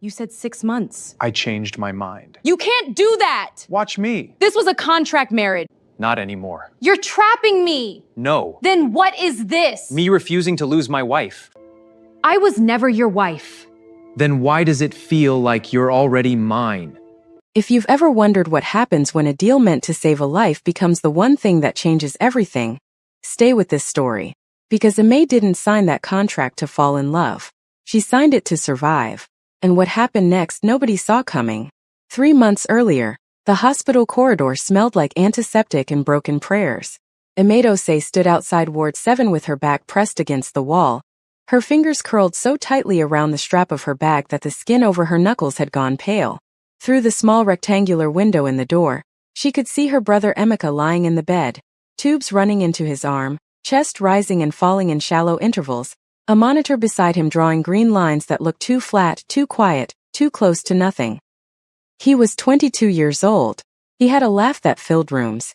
You said 6 months. I changed my mind. You can't do that! Watch me. This was a contract marriage. Not anymore. You're trapping me! No. Then what is this? Me refusing to lose my wife. I was never your wife. Then why does it feel like you're already mine? If you've ever wondered what happens when a deal meant to save a life becomes the one thing that changes everything, stay with this story. Because May didn't sign that contract to fall in love. She signed it to survive. And what happened next nobody saw coming. 3 months earlier, the hospital corridor smelled like antiseptic and broken prayers. Imadose stood outside Ward 7 with her back pressed against the wall. Her fingers curled so tightly around the strap of her bag that the skin over her knuckles had gone pale. Through the small rectangular window in the door, she could see her brother Emeka lying in the bed, tubes running into his arm, chest rising and falling in shallow intervals, a monitor beside him drawing green lines that looked too flat, too quiet, too close to nothing. He was 22 years old. He had a laugh that filled rooms.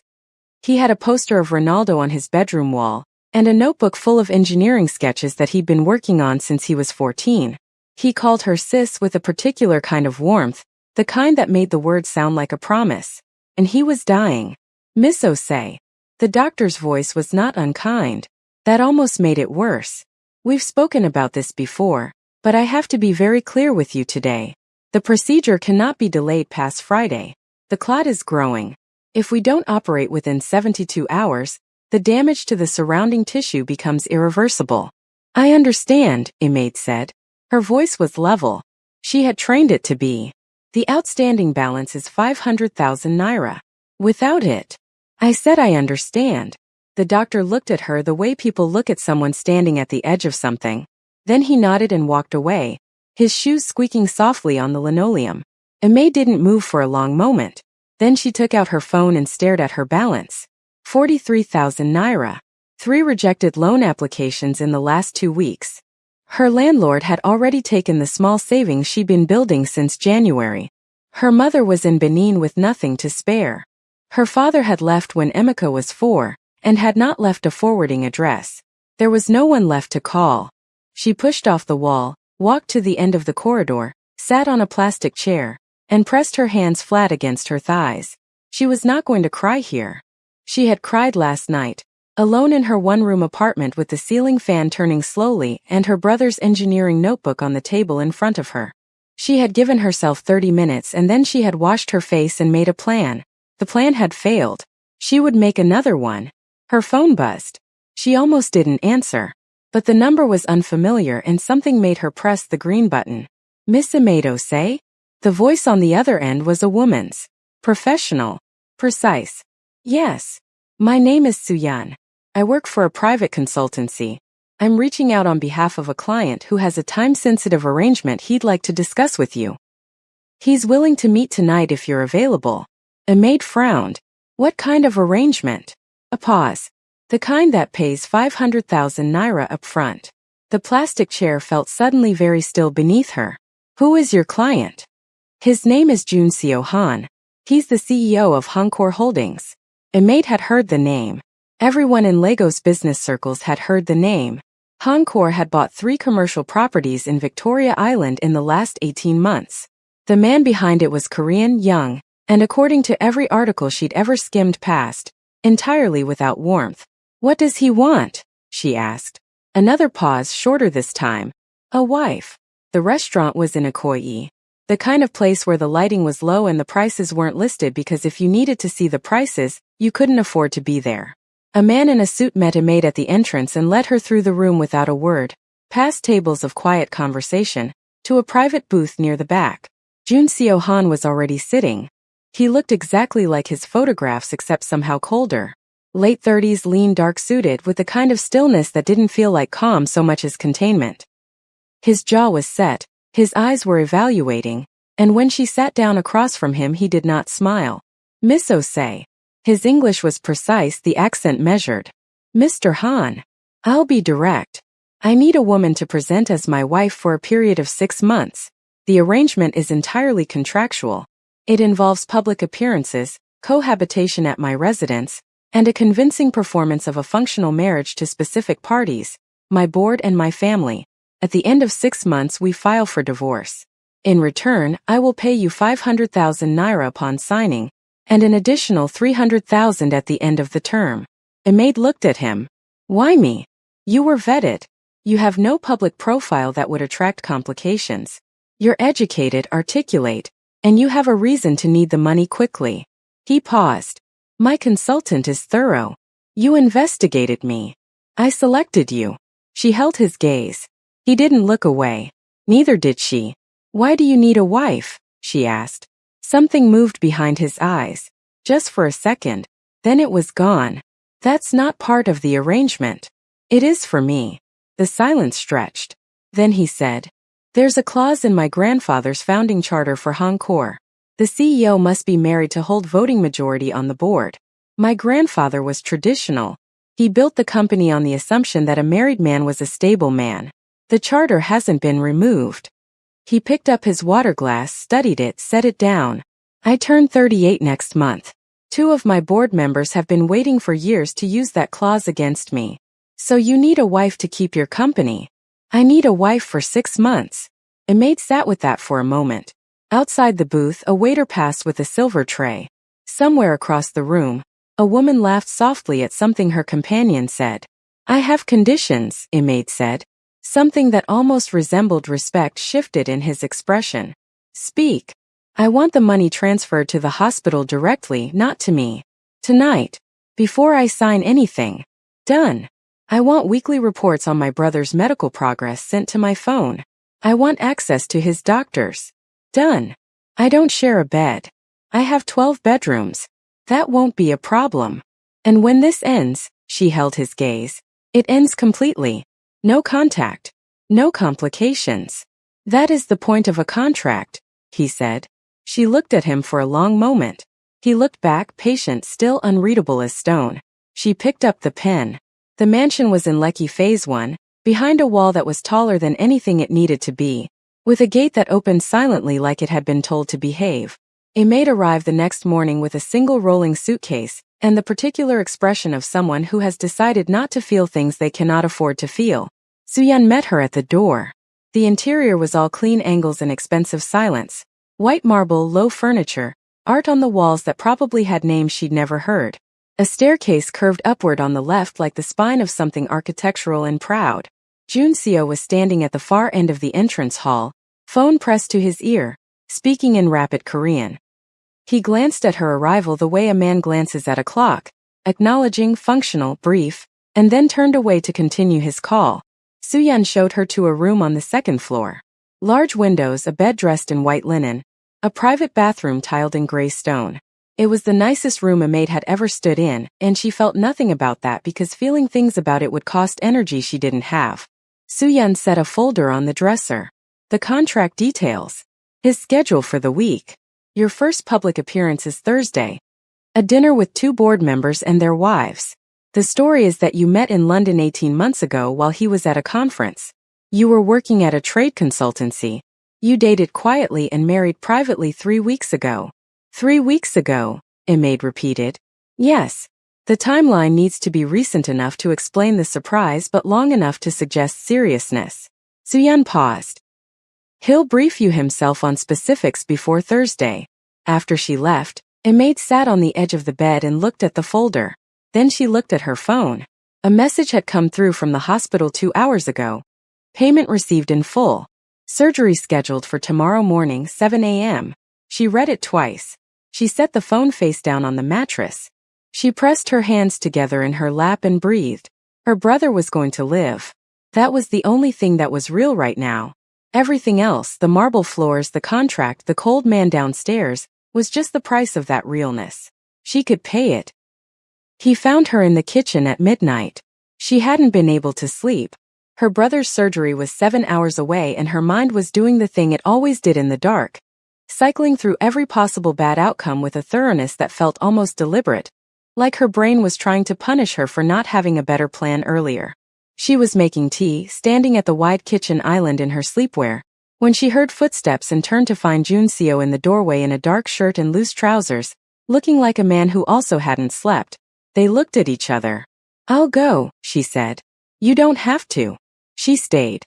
He had a poster of Ronaldo on his bedroom wall, and a notebook full of engineering sketches that he'd been working on since he was 14. He called her sis with a particular kind of warmth, the kind that made the word sound like a promise. And he was dying. Miss Osei. The doctor's voice was not unkind. That almost made it worse. We've spoken about this before, but I have to be very clear with you today. The procedure cannot be delayed past Friday. The clot is growing. If we don't operate within 72 hours, the damage to the surrounding tissue becomes irreversible. I understand, Imade said. Her voice was level. She had trained it to be. The outstanding balance is 500,000 naira. Without it. I said I understand. The doctor looked at her the way people look at someone standing at the edge of something. Then he nodded and walked away, his shoes squeaking softly on the linoleum. May didn't move for a long moment. Then she took out her phone and stared at her balance. 43,000 naira. 3 rejected loan applications in the last 2 weeks. Her landlord had already taken the small savings she'd been building since January. Her mother was in Benin with nothing to spare. Her father had left when Emeka was 4, and had not left a forwarding address. There was no one left to call. She pushed off the wall, walked to the end of the corridor, sat on a plastic chair, and pressed her hands flat against her thighs. She was not going to cry here. She had cried last night, alone in her one-room apartment with the ceiling fan turning slowly and her brother's engineering notebook on the table in front of her. She had given herself 30 minutes and then she had washed her face and made a plan. The plan had failed. She would make another one. Her phone buzzed. She almost didn't answer. But the number was unfamiliar and something made her press the green button. Miss Imadose? The voice on the other end was a woman's. Professional. Precise. Yes. My name is Suyan. I work for a private consultancy. I'm reaching out on behalf of a client who has a time-sensitive arrangement he'd like to discuss with you. He's willing to meet tonight if you're available. Imade frowned. What kind of arrangement? A pause. The kind that pays 500,000 naira up front. The plastic chair felt suddenly very still beneath her. Who is your client? His name is Junseo Han. He's the CEO of Hunkor Holdings. Imade had heard the name. Everyone in Lagos business circles had heard the name. Hunkor had bought 3 commercial properties in Victoria Island in the last 18 months. The man behind it was Korean, young, and according to every article she'd ever skimmed past, entirely without warmth. What does he want? She asked. Another pause, shorter this time. A wife. The restaurant was in Ikoyi. The kind of place where the lighting was low and the prices weren't listed because if you needed to see the prices, you couldn't afford to be there. A man in a suit met Imade at the entrance and led her through the room without a word, past tables of quiet conversation, to a private booth near the back. Junseo Han was already sitting. He looked exactly like his photographs except somehow colder. Late 30s, lean, dark-suited, with a kind of stillness that didn't feel like calm so much as containment. His jaw was set, his eyes were evaluating, and when she sat down across from him he did not smile. Miss Osei. His English was precise, the accent measured. Mr. Han. I'll be direct. I need a woman to present as my wife for a period of 6 months. The arrangement is entirely contractual. It involves public appearances, cohabitation at my residence, and a convincing performance of a functional marriage to specific parties, my board and my family. At the end of 6 months we file for divorce. In return, I will pay you 500,000 naira upon signing, and an additional 300,000 at the end of the term. Imade looked at him. Why me? You were vetted. You have no public profile that would attract complications. You're educated, articulate, and you have a reason to need the money quickly. He paused. My consultant is thorough. You investigated me. I selected you. She held his gaze. He didn't look away. Neither did she. Why do you need a wife? She asked. Something moved behind his eyes. Just for a second. Then it was gone. That's not part of the arrangement. It is for me. The silence stretched. Then he said, there's a clause in my grandfather's founding charter for Hongkor. The CEO must be married to hold voting majority on the board. My grandfather was traditional. He built the company on the assumption that a married man was a stable man. The charter hasn't been removed. He picked up his water glass, studied it, set it down. I turn 38 next month. 2 of my board members have been waiting for years to use that clause against me. So you need a wife to keep your company. I need a wife for 6 months. Imade sat with that for a moment. Outside the booth, a waiter passed with a silver tray. Somewhere across the room, a woman laughed softly at something her companion said. I have conditions, Imade said. Something that almost resembled respect shifted in his expression. Speak. I want the money transferred to the hospital directly, not to me. Tonight. Before I sign anything. Done. I want weekly reports on my brother's medical progress sent to my phone. I want access to his doctors. Done. I don't share a bed. I have 12 bedrooms. That won't be a problem. And when this ends, she held his gaze, it ends completely. No contact. No complications. That is the point of a contract, he said. She looked at him for a long moment. He looked back, patient, still unreadable as stone. She picked up the pen. The mansion was in Lekki Phase 1, behind a wall that was taller than anything it needed to be, with a gate that opened silently like it had been told to behave. Imade arrived the next morning with a single rolling suitcase, and the particular expression of someone who has decided not to feel things they cannot afford to feel. Suyan met her at the door. The interior was all clean angles and expensive silence. White marble, low furniture, art on the walls that probably had names she'd never heard. A staircase curved upward on the left like the spine of something architectural and proud. Junseo was standing at the far end of the entrance hall, phone pressed to his ear, speaking in rapid Korean. He glanced at her arrival the way a man glances at a clock, acknowledging, functional, brief, and then turned away to continue his call. Suyan showed her to a room on the second floor. Large windows, a bed dressed in white linen, a private bathroom tiled in gray stone. It was the nicest room Imade had ever stood in, and she felt nothing about that because feeling things about it would cost energy she didn't have. Suyan set a folder on the dresser. The contract details. His schedule for the week. Your first public appearance is Thursday. A dinner with 2 board members and their wives. The story is that you met in London 18 months ago while he was at a conference. You were working at a trade consultancy. You dated quietly and married privately 3 weeks ago. 3 weeks ago, Imade repeated. Yes. The timeline needs to be recent enough to explain the surprise but long enough to suggest seriousness. Suyan paused. He'll brief you himself on specifics before Thursday. After she left, Imade sat on the edge of the bed and looked at the folder. Then she looked at her phone. A message had come through from the hospital 2 hours ago. Payment received in full. Surgery scheduled for tomorrow morning, 7 a.m. She read it twice. She set the phone face down on the mattress. She pressed her hands together in her lap and breathed. Her brother was going to live. That was the only thing that was real right now. Everything else, the marble floors, the contract, the cold man downstairs, was just the price of that realness. She could pay it. He found her in the kitchen at midnight. She hadn't been able to sleep. Her brother's surgery was 7 hours away and her mind was doing the thing it always did in the dark. Cycling through every possible bad outcome with a thoroughness that felt almost deliberate. Like her brain was trying to punish her for not having a better plan earlier. She was making tea, standing at the wide kitchen island in her sleepwear, when she heard footsteps and turned to find Junseo in the doorway in a dark shirt and loose trousers, looking like a man who also hadn't slept. They looked at each other. I'll go, she said. You don't have to. She stayed.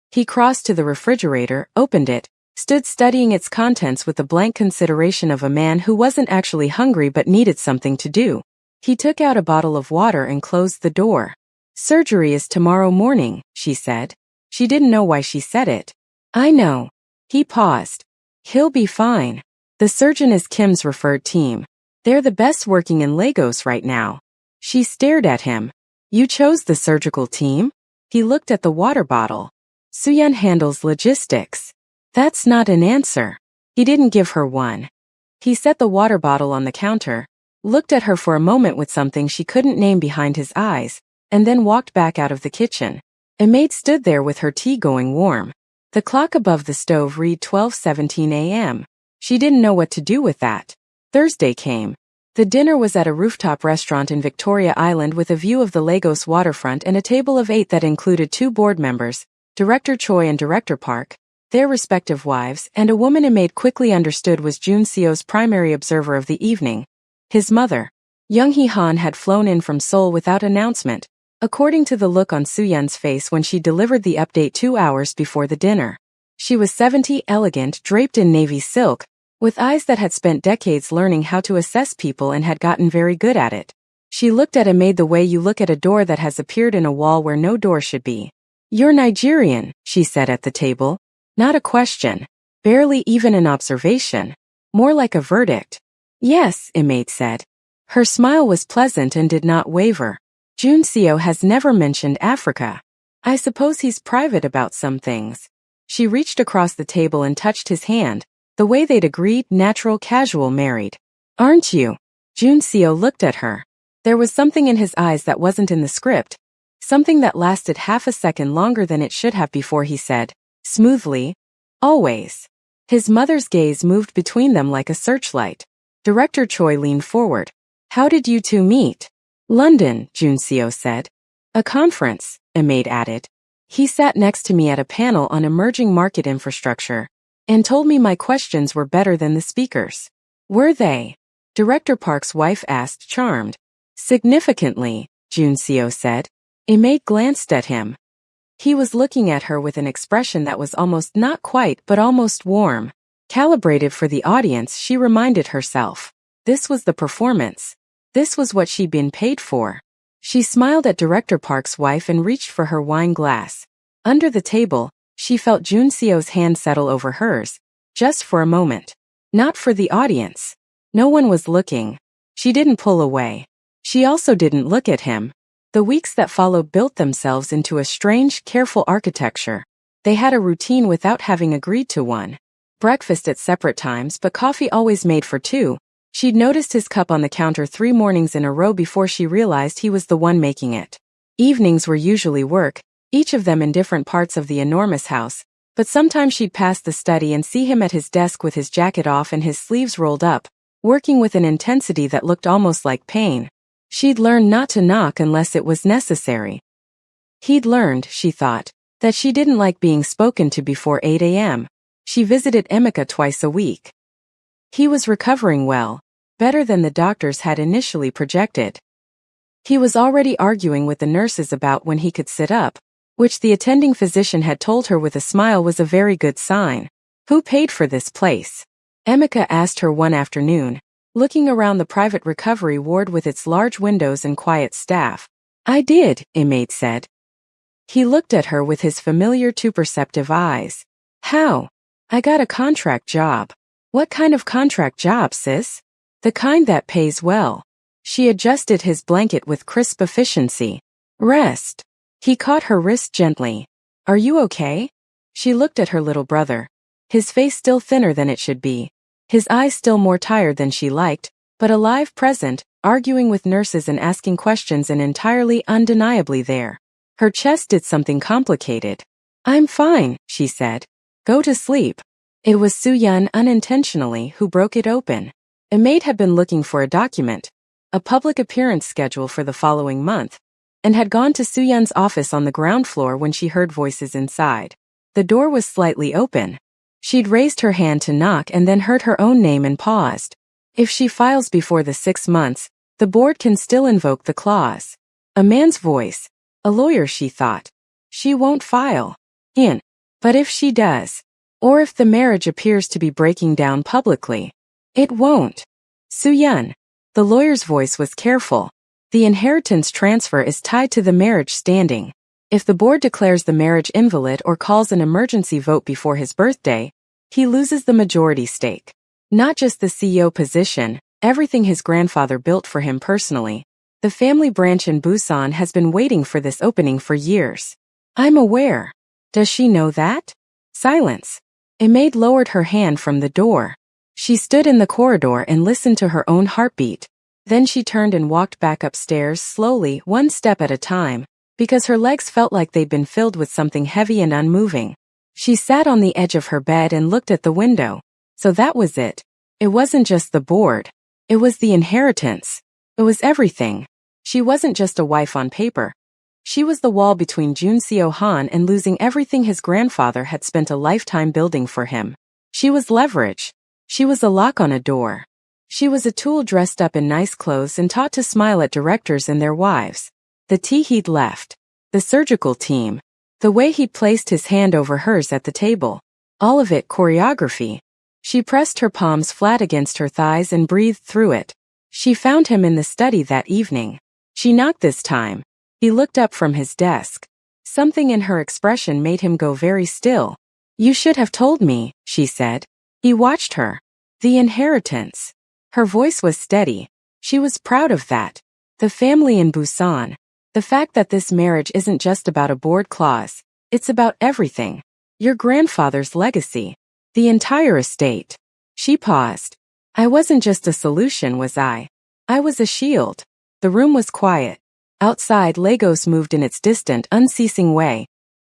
He crossed to the refrigerator, opened it, stood studying its contents with the blank consideration of a man who wasn't actually hungry but needed something to do. He took out a bottle of water and closed the door. "Surgery is tomorrow morning," she said. She didn't know why she said it. "I know." He paused. "He'll be fine. The surgeon is Kim's referred team. They're the best working in Lagos right now." She stared at him. "You chose the surgical team?" He looked at the water bottle. "Soohyun handles logistics." That's not an answer. He didn't give her one. He set the water bottle on the counter, looked at her for a moment with something she couldn't name behind his eyes, and then walked back out of the kitchen. A maid stood there with her tea going warm. The clock above the stove read 12:17 a.m. She didn't know what to do with that. Thursday came. The dinner was at a rooftop restaurant in Victoria Island with a view of the Lagos waterfront and a table of 8 that included 2 board members, Director Choi and Director Park, their respective wives, and a woman a maid quickly understood was Jun Seo's primary observer of the evening. His mother. Young Hee-han had flown in from Seoul without announcement, according to the look on Soohyun's face when she delivered the update 2 hours before the dinner. She was 70, elegant, draped in navy silk, with eyes that had spent decades learning how to assess people and had gotten very good at it. She looked at a maid the way you look at a door that has appeared in a wall where no door should be. "You're Nigerian," she said at the table. Not a question. Barely even an observation. More like a verdict. "Yes," a maid said. Her smile was pleasant and did not waver. "Jun Seo has never mentioned Africa. I suppose he's private about some things." She reached across the table and touched his hand, the way they'd agreed, natural, casual, married. "Aren't you?" Jun Seo looked at her. There was something in his eyes that wasn't in the script. Something that lasted half a second longer than it should have before he said, smoothly, "Always." His mother's gaze moved between them like a searchlight. Director Choi leaned forward. "How did you two meet?" "London," Jun Seo said. "A conference," a maid added. "He sat next to me at a panel on emerging market infrastructure and told me my questions were better than the speakers." "Were they?" Director Park's wife asked, charmed. "Significantly," Jun Seo said. A maid glanced at him. He was looking at her with an expression that was almost not quite but almost warm. Calibrated for the audience, she reminded herself. This was the performance. This was what she'd been paid for. She smiled at Director Park's wife and reached for her wine glass. Under the table, she felt Jun Seo's hand settle over hers, just for a moment. Not for the audience. No one was looking. She didn't pull away. She also didn't look at him. The weeks that followed built themselves into a strange, careful architecture. They had a routine without having agreed to one. Breakfast at separate times, but coffee always made for 2. She'd noticed his cup on the counter 3 mornings in a row before she realized he was the one making it. Evenings were usually work, each of them in different parts of the enormous house, but sometimes she'd pass the study and see him at his desk with his jacket off and his sleeves rolled up, working with an intensity that looked almost like pain. She'd learned not to knock unless it was necessary. He'd learned, she thought, that she didn't like being spoken to before 8 a.m. She visited Emeka twice a week. He was recovering well, better than the doctors had initially projected. He was already arguing with the nurses about when he could sit up, which the attending physician had told her with a smile was a very good sign. "Who paid for this place?" Emeka asked her one afternoon, looking around the private recovery ward with its large windows and quiet staff. "I did," a maid said. He looked at her with his familiar too perceptive eyes. "How?" "I got a contract job." "What kind of contract job, sis?" "The kind that pays well." She adjusted his blanket with crisp efficiency. "Rest." He caught her wrist gently. "Are you okay?" She looked at her little brother. His face still thinner than it should be. His eyes still more tired than she liked, but alive, present, arguing with nurses and asking questions and entirely undeniably there. Her chest did something complicated. "I'm fine," she said. "Go to sleep." It was Soohyun unintentionally who broke it open. A maid had been looking for a document, a public appearance schedule for the following month, and had gone to Soohyun's office on the ground floor when she heard voices inside. The door was slightly open. She'd raised her hand to knock and then heard her own name and paused. If she files before the 6 months, the board can still invoke the clause. A man's voice. A lawyer, she thought. She won't file. In. But if she does. Or if the marriage appears to be breaking down publicly. It won't. Soo-yeon. The lawyer's voice was careful. The inheritance transfer is tied to the marriage standing. If the board declares the marriage invalid or calls an emergency vote before his birthday, he loses the majority stake. Not just the CEO position, everything his grandfather built for him personally. The family branch in Busan has been waiting for this opening for years. I'm aware. Does she know that? Silence. Maid lowered her hand from the door. She stood in the corridor and listened to her own heartbeat. Then she turned and walked back upstairs slowly, one step at a time, because her legs felt like they'd been filled with something heavy and unmoving. She sat on the edge of her bed and looked at the window. So that was it. It wasn't just the board. It was the inheritance. It was everything. She wasn't just a wife on paper. She was the wall between Jun Seo-han and losing everything his grandfather had spent a lifetime building for him. She was leverage. She was a lock on a door. She was a tool dressed up in nice clothes and taught to smile at directors and their wives. The tea he'd left. The surgical team. The way he placed his hand over hers at the table. All of it choreography. She pressed her palms flat against her thighs and breathed through it. She found him in the study that evening. She knocked this time. He looked up from his desk. Something in her expression made him go very still. You should have told me, she said. He watched her. The inheritance. Her voice was steady. She was proud of that. The family in Busan. The fact that this marriage isn't just about a board clause. It's about everything. Your grandfather's legacy. The entire estate. She paused. I wasn't just a solution, was I? I was a shield. The room was quiet. Outside, Lagos moved in its distant, unceasing way.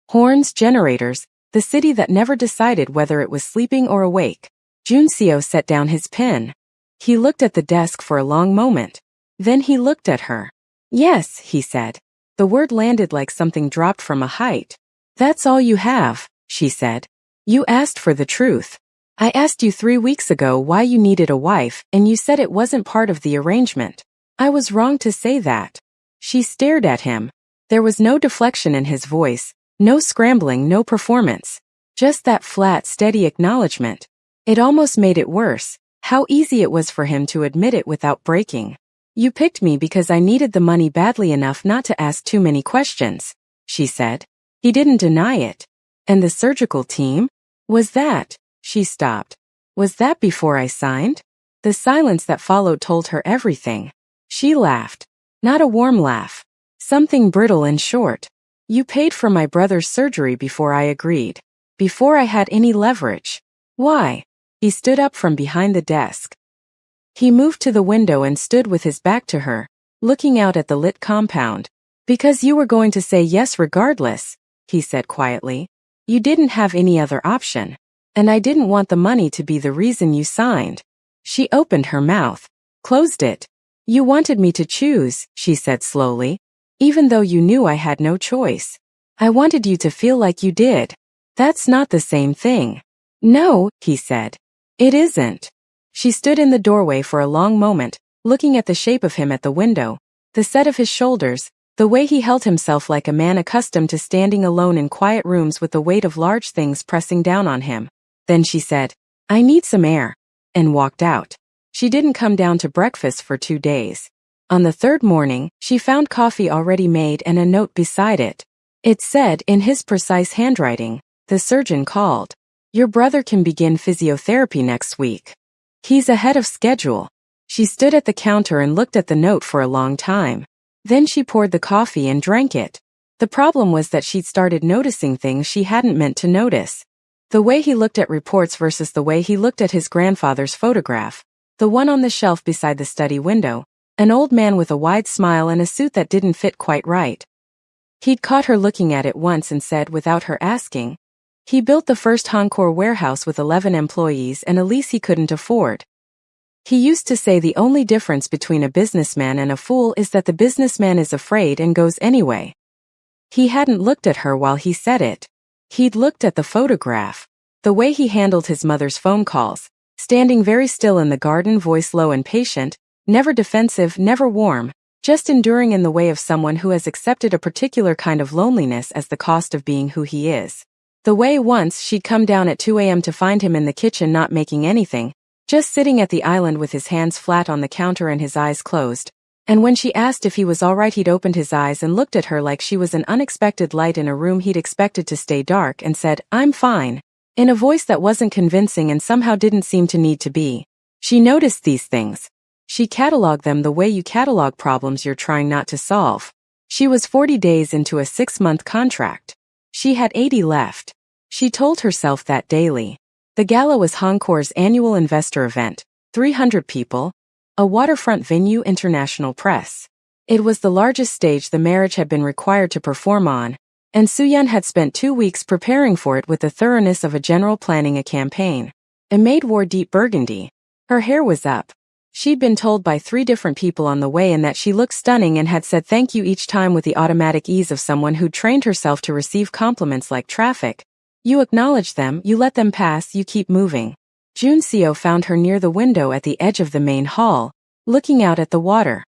Horns, generators, the city that never decided whether it was sleeping or awake. Junseo set down his pen. He looked at the desk for a long moment. Then he looked at her. Yes, he said. The word landed like something dropped from a height. That's all you have, she said. You asked for the truth. I asked you 3 weeks ago why you needed a wife, and you said it wasn't part of the arrangement. I was wrong to say that. She stared at him. There was no deflection in his voice, no scrambling, no performance. Just that flat, steady acknowledgement. It almost made it worse, how easy it was for him to admit it without breaking. You picked me because I needed the money badly enough not to ask too many questions, she said. He didn't deny it. And the surgical team? Was that? She stopped. Was that before I signed? The silence that followed told her everything. She laughed. Not a warm laugh. Something brittle and short. You paid for my brother's surgery before I agreed. Before I had any leverage. Why? He stood up from behind the desk. He moved to the window and stood with his back to her, looking out at the lit compound. Because you were going to say yes regardless, he said quietly. You didn't have any other option. And I didn't want the money to be the reason you signed. She opened her mouth, closed it. You wanted me to choose, she said slowly, even though you knew I had no choice. I wanted you to feel like you did. That's not the same thing. No, he said. It isn't. She stood in the doorway for a long moment, looking at the shape of him at the window, the set of his shoulders, the way he held himself like a man accustomed to standing alone in quiet rooms with the weight of large things pressing down on him. Then she said, I need some air, and walked out. She didn't come down to breakfast for 2 days. On the third morning, she found coffee already made and a note beside it. It said, in his precise handwriting, the surgeon called. Your brother can begin physiotherapy next week. He's ahead of schedule. She stood at the counter and looked at the note for a long time. Then she poured the coffee and drank it. The problem was that she'd started noticing things she hadn't meant to notice. The way he looked at reports versus the way he looked at his grandfather's photograph. The one on the shelf beside the study window. An old man with a wide smile and a suit that didn't fit quite right. He'd caught her looking at it once and said without her asking. He built the first Honcore warehouse with 11 employees and a lease he couldn't afford. He used to say the only difference between a businessman and a fool is that the businessman is afraid and goes anyway. He hadn't looked at her while he said it. He'd looked at the photograph. The way he handled his mother's phone calls, standing very still in the garden, voice low and patient, never defensive, never warm, just enduring in the way of someone who has accepted a particular kind of loneliness as the cost of being who he is. The way once she'd come down at 2 a.m. to find him in the kitchen not making anything, just sitting at the island with his hands flat on the counter and his eyes closed. And when she asked if he was all right, he'd opened his eyes and looked at her like she was an unexpected light in a room he'd expected to stay dark and said, "I'm fine," in a voice that wasn't convincing and somehow didn't seem to need to be. She noticed these things. She cataloged them the way you catalog problems you're trying not to solve. She was 40 days into a 6-month contract. She had 80 left. She told herself that daily. The gala was Hongkor's annual investor event, 300 people, a waterfront venue, international press. It was the largest stage the marriage had been required to perform on, and Soo-yeon had spent 2 weeks preparing for it with the thoroughness of a general planning a campaign. Maid wore deep burgundy. Her hair was up. She'd been told by 3 different people on the way in that she looked stunning and had said thank you each time with the automatic ease of someone who'd trained herself to receive compliments like traffic. You acknowledge them, you let them pass, you keep moving. Jun Seo found her near the window at the edge of the main hall, looking out at the water.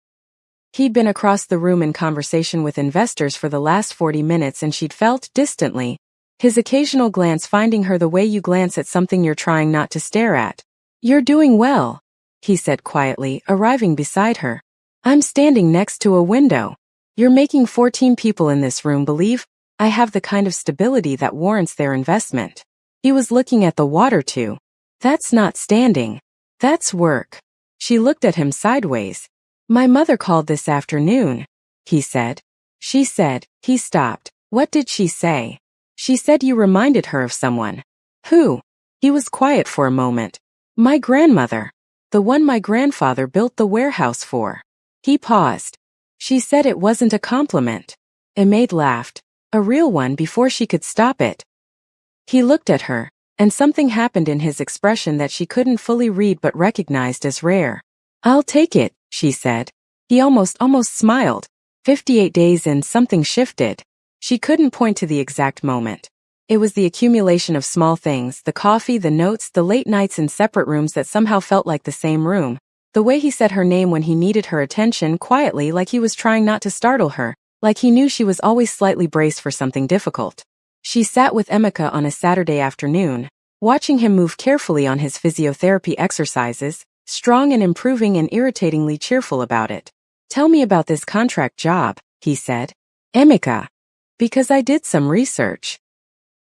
He'd been across the room in conversation with investors for the last 40 minutes and she'd felt, distantly, his occasional glance, finding her the way you glance at something you're trying not to stare at. "You're doing well," he said quietly, arriving beside her. "I'm standing next to a window. You're making 14 people in this room believe I have the kind of stability that warrants their investment." He was looking at the water too. "That's not standing. That's work." She looked at him sideways. "My mother called this afternoon," he said. "She said," he stopped. "What did she say?" "She said you reminded her of someone." "Who?" He was quiet for a moment. "My grandmother. The one my grandfather built the warehouse for." He paused. "She said it wasn't a compliment." Maid laughed. A real one before she could stop it. He looked at her, and something happened in his expression that she couldn't fully read but recognized as rare. "I'll take it," she said. He almost smiled. 58 days in, something shifted. She couldn't point to the exact moment. It was the accumulation of small things, the coffee, the notes, the late nights in separate rooms that somehow felt like the same room. The way he said her name when he needed her attention, quietly, like he was trying not to startle her, like he knew she was always slightly braced for something difficult. She sat with Emeka on a Saturday afternoon, watching him move carefully on his physiotherapy exercises, strong and improving and irritatingly cheerful about it. "Tell me about this contract job," he said. "Emeka." "Because I did some research."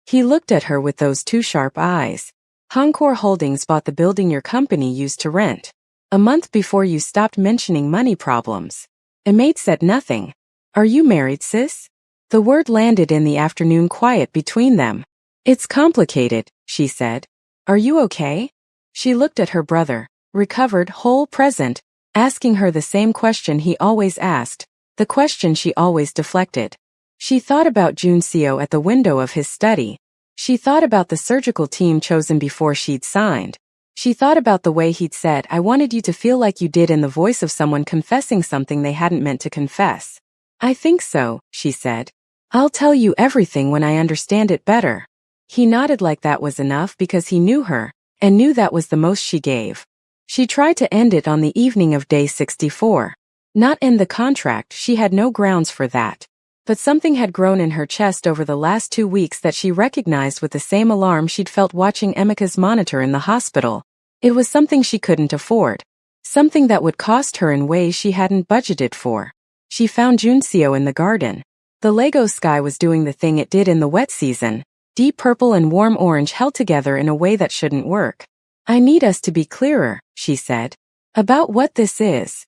He looked at her with those 2 sharp eyes. "Hongkor Holdings bought the building your company used to rent. A month before you stopped mentioning money problems." Maid said nothing. "Are you married, sis?" The word landed in the afternoon quiet between them. "It's complicated," she said. "Are you okay?" She looked at her brother, recovered, whole, present, asking her the same question he always asked, the question she always deflected. She thought about Jun Seo at the window of his study. She thought about the surgical team chosen before she'd signed. She thought about the way he'd said, "I wanted you to feel like you did," in the voice of someone confessing something they hadn't meant to confess. "I think so," she said. "I'll tell you everything when I understand it better." He nodded like that was enough because he knew her, and knew that was the most she gave. She tried to end it on the evening of day 64. Not end the contract, she had no grounds for that. But something had grown in her chest over the last 2 weeks that she recognized with the same alarm she'd felt watching Emeka's monitor in the hospital. It was something she couldn't afford. Something that would cost her in ways she hadn't budgeted for. She found Jun Seo in the garden. The Lego sky was doing the thing it did in the wet season. Deep purple and warm orange held together in a way that shouldn't work. "I need us to be clearer," she said. "About what this is."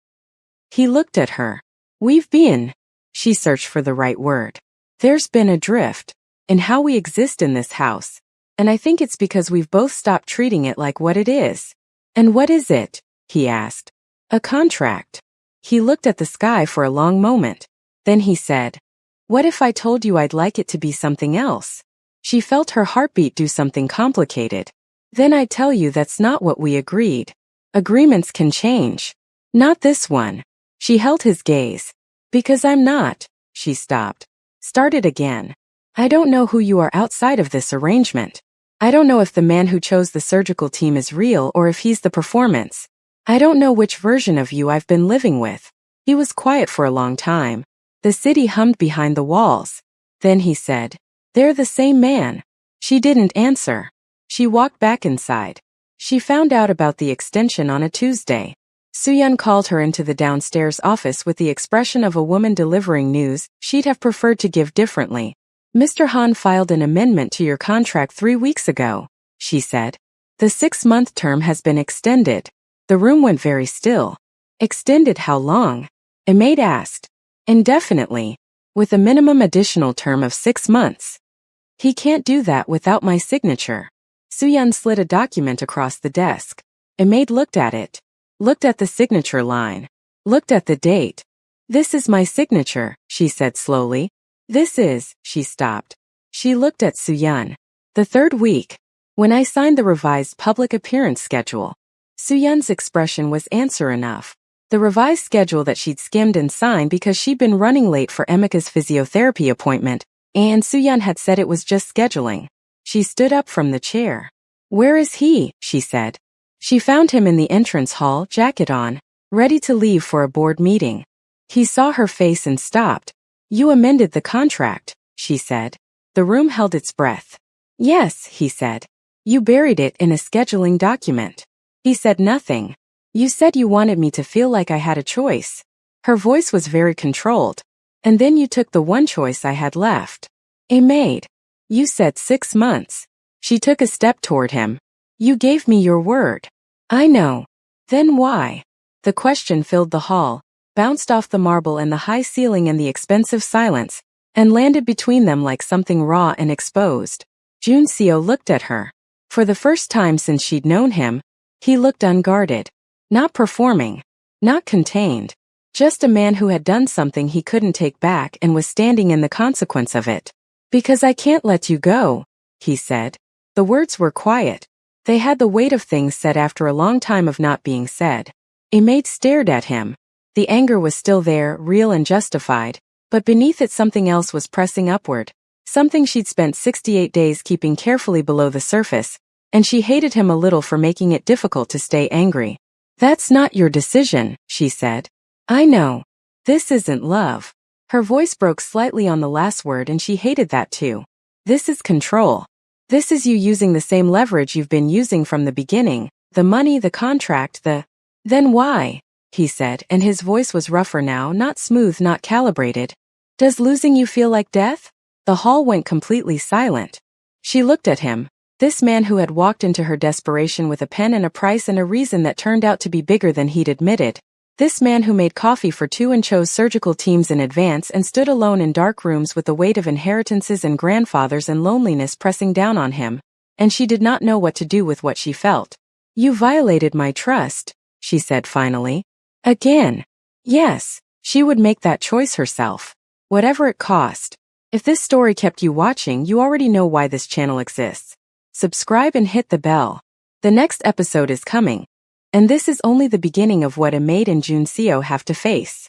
He looked at her. "We've been..." She searched for the right word. "There's been a drift in how we exist in this house. And I think it's because we've both stopped treating it like what it is." "And what is it?" he asked. "A contract." He looked at the sky for a long moment. Then he said, "What if I told you I'd like it to be something else?" She felt her heartbeat do something complicated. "Then I tell you that's not what we agreed. Agreements can change. Not this one." She held his gaze. "Because I'm not." She stopped. Started again. "I don't know who you are outside of this arrangement. I don't know if the man who chose the surgical team is real or if he's the performance. I don't know which version of you I've been living with." He was quiet for a long time. The city hummed behind the walls. Then he said, "They're the same man." She didn't answer. She walked back inside. She found out about the extension on a Tuesday. Soo-yeon called her into the downstairs office with the expression of a woman delivering news she'd have preferred to give differently. Mr. Han filed an amendment to your contract 3 weeks ago, she said. The 6-month term has been extended. The room went very still. Extended how long? A maid asked. Indefinitely. With a minimum additional term of 6 months. He can't do that without my signature. Soo-yeon slid a document across the desk. A maid looked at it. Looked at the signature line. Looked at the date. This is my signature, she said slowly. This is, she stopped. She looked at Soo-yeon. The 3rd week. When I signed the revised public appearance schedule. Soo-yeon's expression was answer enough. The revised schedule that she'd skimmed and signed because she'd been running late for Emika's physiotherapy appointment, and Soo-yeon had said it was just scheduling. She stood up from the chair. Where is he? She said. She found him in the entrance hall, jacket on, ready to leave for a board meeting. He saw her face and stopped. You amended the contract, she said. The room held its breath. Yes, he said. You buried it in a scheduling document. He said nothing. You said you wanted me to feel like I had a choice. Her voice was very controlled. And then you took the one choice I had left. A maid. You said 6 months. She took a step toward him. You gave me your word. I know. Then why? The question filled the hall, bounced off the marble and the high ceiling and the expensive silence, and landed between them like something raw and exposed. Jun Seo looked at her. For the first time since she'd known him, he looked unguarded. Not performing. Not contained. Just a man who had done something he couldn't take back and was standing in the consequence of it. Because I can't let you go, he said. The words were quiet. They had the weight of things said after a long time of not being said. A maid stared at him. The anger was still there, real and justified, but beneath it something else was pressing upward. Something she'd spent 68 days keeping carefully below the surface, and she hated him a little for making it difficult to stay angry. That's not your decision, she said. I know. This isn't love. Her voice broke slightly on the last word and she hated that too. This is control. This is you using the same leverage you've been using from the beginning, the money, the contract, Then why? He said, and his voice was rougher now, not smooth, not calibrated. Does losing you feel like death? The hall went completely silent. She looked at him, this man who had walked into her desperation with a pen and a price and a reason that turned out to be bigger than he'd admitted. This man who made coffee for 2 and chose surgical teams in advance and stood alone in dark rooms with the weight of inheritances and grandfathers and loneliness pressing down on him, and she did not know what to do with what she felt. You violated my trust, she said finally. Again. Yes, she would make that choice herself. Whatever it cost. If this story kept you watching, you already know why this channel exists. Subscribe and hit the bell. The next episode is coming. And this is only the beginning of what a maid and Jun Seo have to face.